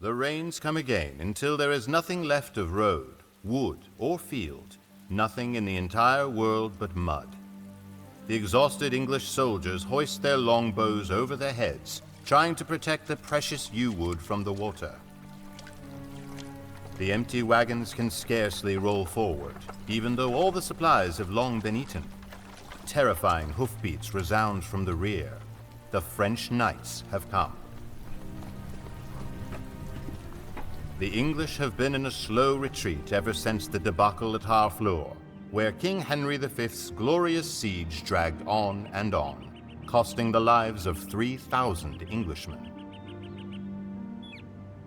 The rains come again until there is nothing left of road, wood, or field, nothing in the entire world but mud. The exhausted English soldiers hoist their longbows over their heads, trying to protect the precious yew wood from the water. The empty wagons can scarcely roll forward, even though all the supplies have long been eaten. Terrifying hoofbeats resound from the rear. The French knights have come. The English have been in a slow retreat ever since the debacle at Harfleur, where King Henry V's glorious siege dragged on, costing the lives of 3,000 Englishmen.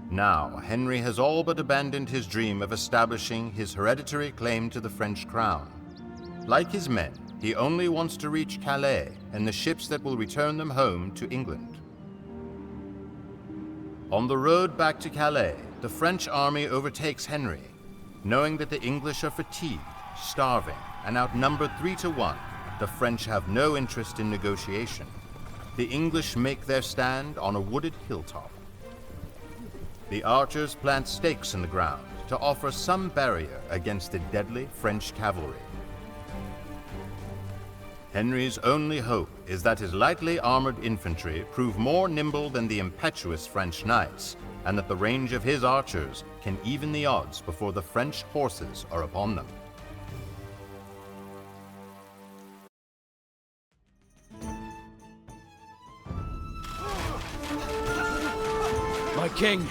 Now, Henry has all but abandoned his dream of establishing his hereditary claim to the French crown. Like his men, he only wants to reach Calais and the ships that will return them home to England. On the road back to Calais, the French army overtakes Henry. Knowing that the English are fatigued, starving, and outnumbered 3-1, the French have no interest in negotiation. The English make their stand on a wooded hilltop. The archers plant stakes in the ground to offer some barrier against the deadly French cavalry. Henry's only hope is that his lightly armored infantry prove more nimble than the impetuous French knights, and that the range of his archers can even the odds before the French horses are upon them. My king,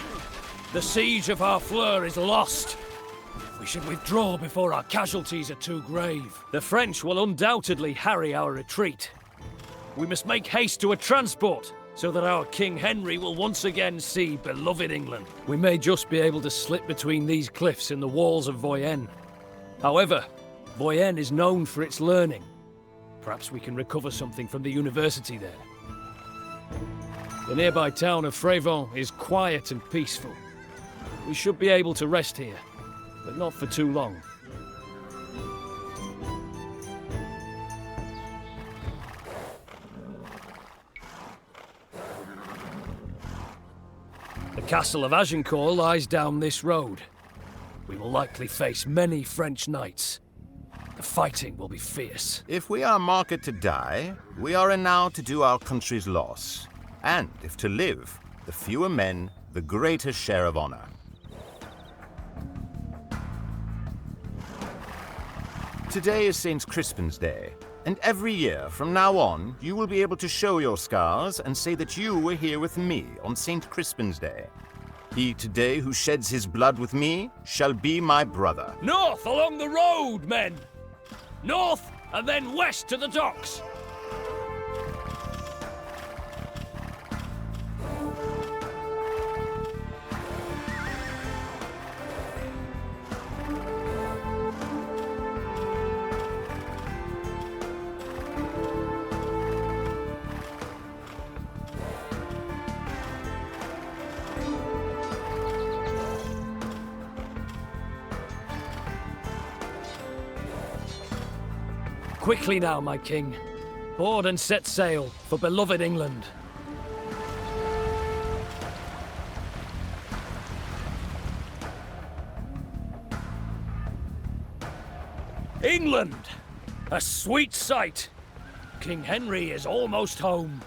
the siege of Harfleur is lost. We should withdraw before our casualties are too grave. The French will undoubtedly harry our retreat. We must make haste to a transport, so that our King Henry will once again see beloved England. We may just be able to slip between these cliffs in the walls of Voyenne. However, Voyenne is known for its learning. Perhaps we can recover something from the university there. The nearby town of Frévent is quiet and peaceful. We should be able to rest here, but not for too long. The castle of Agincourt lies down this road. We will likely face many French knights. The fighting will be fierce. If we are marked to die, we are enow to do our country's loss. And if to live, the fewer men, the greater share of honor. Today is Saint Crispin's Day, and every year from now on, you will be able to show your scars and say that you were here with me on Saint Crispin's Day. He today who sheds his blood with me shall be my brother. North along the road, men! North and then west to the docks! Quickly now, my king. Board and set sail for beloved England. England! A sweet sight! King Henry is almost home.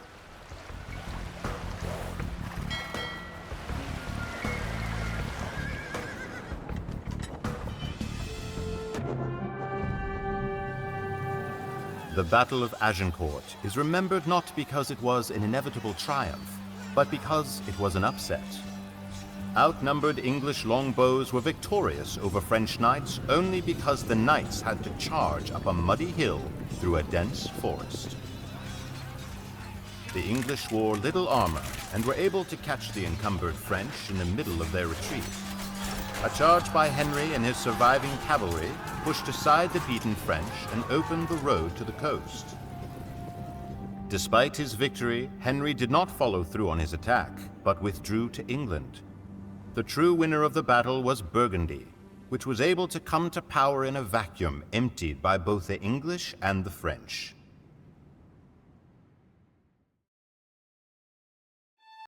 The Battle of Agincourt is remembered not because it was an inevitable triumph, but because it was an upset. Outnumbered English longbows were victorious over French knights only because the knights had to charge up a muddy hill through a dense forest. The English wore little armor and were able to catch the encumbered French in the middle of their retreat. A charge by Henry and his surviving cavalry pushed aside the beaten French and opened the road to the coast. Despite his victory, Henry did not follow through on his attack, but withdrew to England. The true winner of the battle was Burgundy, which was able to come to power in a vacuum emptied by both the English and the French.